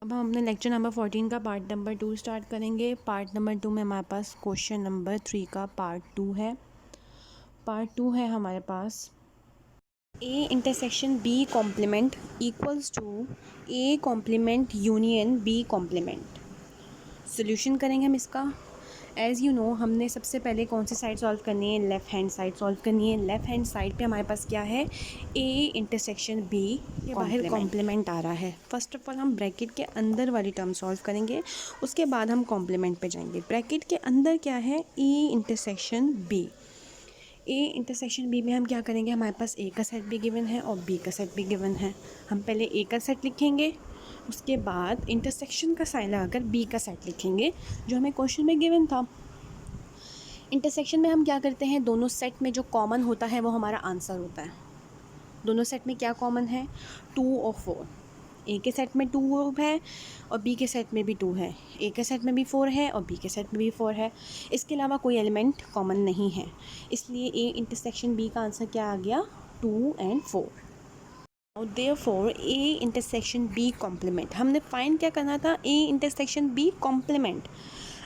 अब हम अपने लेक्चर नंबर 14 का पार्ट नंबर 2 स्टार्ट करेंगे। पार्ट नंबर 2 में हमारे पास क्वेश्चन नंबर 3 का पार्ट 2 है। पार्ट 2 है हमारे पास A intersection B complement equals to A complement union B complement. Solution करेंगे हम इसका। एज़ यू नो, हमने सबसे पहले कौन सी साइड सॉल्व करनी है? लेफ़्ट हैंड साइड सॉल्व करनी है। लेफ़्ट हैंड साइड पे हमारे पास क्या है? ए इंटरसेक्शन बी के बाहर कॉम्प्लीमेंट आ रहा है। फर्स्ट ऑफ ऑल हम ब्रैकेट के अंदर वाली टर्म सॉल्व करेंगे, उसके बाद हम कॉम्प्लीमेंट पे जाएंगे। ब्रैकेट के अंदर क्या है? A intersection B. A intersection B में हम क्या करेंगे? हमारे पास ए का सेट भी गिवन है और बी का सेट भी गिवन है। हम पहले ए का सेट लिखेंगे, उसके बाद इंटरसेक्शन का साइन लगाकर बी का सेट लिखेंगे जो हमें क्वेश्चन में गिवन था। इंटरसेक्शन में हम क्या करते हैं? दोनों सेट में जो कॉमन होता है वो हमारा आंसर होता है। दोनों सेट में क्या कॉमन है? 2 और 4। ए के सेट में 2 है और बी के सेट में भी 2 है। ए के सेट में भी 4 है और बी के सेट में भी 4 है। इसके अलावा कोई एलिमेंट कॉमन नहीं है, इसलिए ए इंटरसेक्शन बी का आंसर क्या आ गया? 2 और 4। Therefore A intersection B complement, हमने फाइंड क्या करना था? A intersection B complement.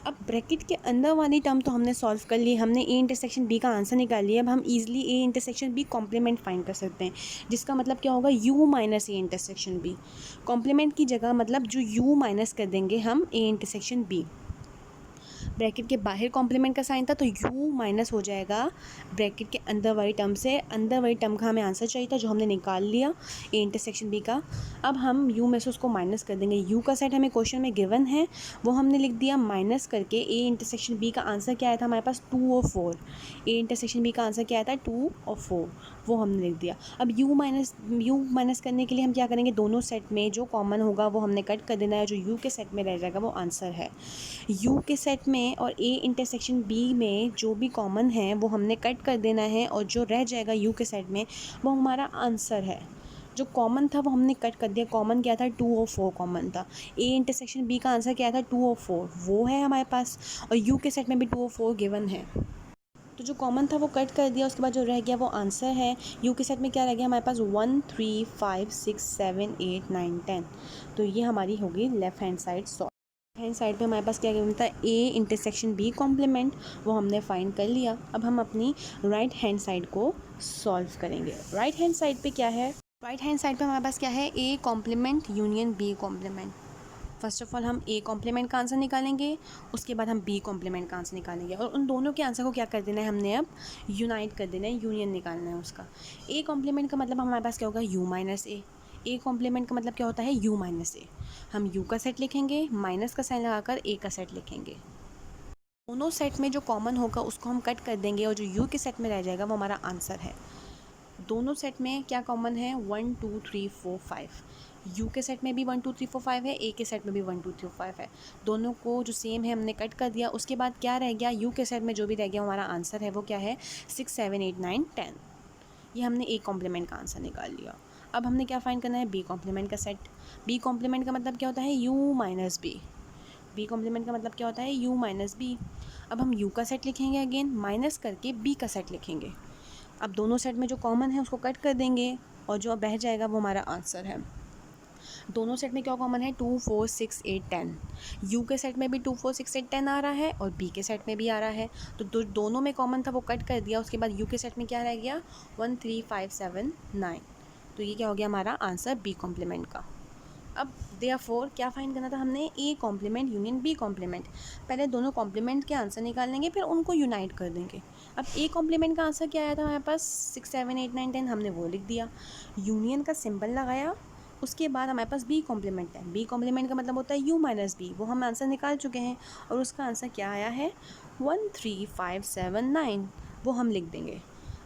अब ब्रैकेट के अंदर वाली टर्म तो हमने सॉल्व कर ली, हमने ए इंटरसेक्शन बी का आंसर निकाल लिया। अब हम easily A intersection B complement find कर सकते हैं, जिसका मतलब क्या होगा? U minus A intersection B. Complement की जगह मतलब जो यू माइनस कर देंगे हम ए इंटरसेक्शन बी। ब्रैकेट के बाहर कॉम्प्लीमेंट का साइन था तो u माइनस हो जाएगा ब्रैकेट के अंदर वाली टर्म से। अंदर वाली टर्म का हमें आंसर चाहिए था जो हमने निकाल लिया ए इंटरसेक्शन बी का। अब हम u में से उसको माइनस कर देंगे। u का सेट हमें क्वेश्चन में गिवन है, वो हमने लिख दिया माइनस करके। ए इंटरसेक्शन बी का आंसर क्या आया था हमारे पास? 2 और 4। ए इंटरसेक्शन बी का आंसर क्या आया था? 2 और 4, वो हमने लिख दिया। अब u माइनस करने के लिए हम क्या करेंगे? दोनों सेट में जो कॉमन होगा वो हमने कट कर देना है, जो u के सेट में रह जाएगा वो आंसर है। u के सेट में और ए इंटरसेक्शन बी में जो भी कॉमन है वो हमने कट कर देना है, और जो रह जाएगा यू के सेट में वो हमारा आंसर है। जो कॉमन था वो हमने कट कर दिया। कॉमन क्या था? 2 और 4 कॉमन था। ए इंटरसेक्शन बी का आंसर क्या था? 2 और 4, वो है हमारे पास, और यू के सेट में भी 2 और 4 गिवन है। तो जो कॉमन था वो कट कर दिया, उसके बाद जो रह गया वो आंसर है। यू के सेट में क्या रह गया हमारे पास? 1 3 5 6 7 8 9 10। तो ये हमारी होगी left hand side solve. Hand side पे हमारे पास क्या गिवन था? ए इंटरसेक्शन बी कॉम्प्लीमेंट, वो हमने फाइंड कर लिया। अब हम अपनी राइट हैंड साइड को सॉल्व करेंगे। राइट हैंड साइड पे क्या है? राइट हैंड साइड पे हमारे पास क्या है? A complement union B complement. First of all हम ए कॉम्प्लीमेंट का आंसर निकालेंगे, उसके बाद हम बी कॉम्प्लीमेंट का आंसर निकालेंगे, और उन दोनों के आंसर को क्या कर देना है हमने? अब यूनाइट कर देना है, यूनियन निकालना है उसका। ए कॉम्प्लीमेंट का मतलब हमारे पास क्या होगा? U minus A. A complement का मतलब क्या होता है? U minus A. हम यू का सेट लिखेंगे, माइनस का साइन लगाकर ए का सेट लिखेंगे। दोनों सेट में जो कॉमन होगा उसको हम कट कर देंगे, और जो यू के सेट में रह जाएगा वो हमारा आंसर है। दोनों सेट में क्या कॉमन है? 1 2 3 4 5। यू के सेट में भी 1 2 3 4 5 है, ए के सेट में भी 1 2 3 4 5 है। दोनों को जो सेम है हमने कट कर दिया। उसके बाद क्या रह गया? यू के सेट में जो भी रह गया हमारा आंसर है वो क्या है? 6 7 8 9 10। ये हमने ए कॉम्प्लीमेंट का आंसर निकाल लिया। अब हमने क्या फाइंड करना है? बी कॉम्प्लीमेंट का सेट। बी कॉम्प्लीमेंट का मतलब क्या होता है? U minus B. B complement का मतलब क्या होता है? U minus B. अब हम यू का सेट लिखेंगे, अगेन माइनस करके बी का सेट लिखेंगे। अब दोनों सेट में जो कॉमन है उसको कट कर देंगे, और जो बह जाएगा वो हमारा आंसर है। दोनों सेट में क्या कॉमन है? 2 4 6 8 10। यू के सेट में भी 2 4 6 8 10 आ रहा है, और बी के सेट में भी आ रहा है। तो दोनों में कॉमन था वो कट कर दिया। उसके बाद यू के सेट में क्या रह गया? 1 3 5 7 9। तो ये क्या हो गया हमारा आंसर बी कॉम्प्लीमेंट का। अब देयरफॉर क्या फाइंड करना था हमने? A complement union B complement. पहले दोनों कॉम्प्लीमेंट के आंसर निकाल लेंगे, फिर उनको यूनाइट कर देंगे। अब ए कॉम्प्लीमेंट का आंसर क्या आया था हमारे पास? 6 7 8 9 10, हमने वो लिख दिया। यूनियन का सिंबल लगाया, उसके बाद हमारे पास बी कॉम्प्लीमेंट है। बी कॉम्प्लीमेंट का मतलब होता है यू माइनस बी, वो हम आंसर निकाल चुके हैं, और उसका आंसर क्या आया है? 1 3 5 7 9, वो हम लिख देंगे।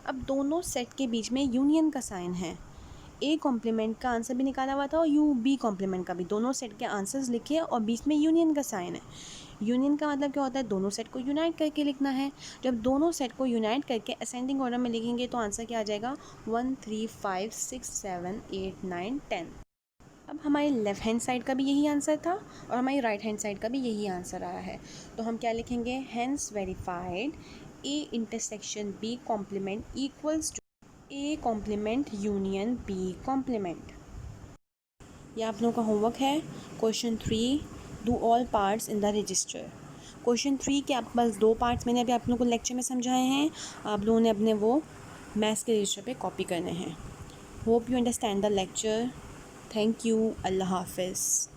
अब दोनों सेट के बीच में यूनियन का साइन है। ए कॉम्प्लीमेंट का आंसर भी निकाला हुआ था और यू बी कॉम्प्लीमेंट का भी। दोनों सेट के आंसर्स लिखे और बीच में यूनियन का साइन है। यूनियन का मतलब क्या होता है? दोनों सेट को यूनाइट करके लिखना है। जब दोनों सेट को यूनाइट करके असेंडिंग ऑर्डर में लिखेंगे तो आंसर क्या आ जाएगा? 1 3 5 6 7 8 9 10। अब हमारे लेफ़्ट हैंड साइड का भी यही आंसर था, और हमारी राइट हैंड साइड का भी यही आंसर आया है। तो हम क्या लिखेंगे? Hence verified A intersection B complement equals to A complement union B complement. ये आप लोगों का होमवर्क है। Question 3, do all parts in the register. Question 3 के आप पास 2 पार्ट्स मैंने अभी आप लोगों को लेक्चर में समझाए हैं, आप लोगों ने अपने वो मैथ्स के रजिस्टर पे कॉपी करने हैं। Hope you understand the lecture. Thank you. अल्लाह हाफिज़।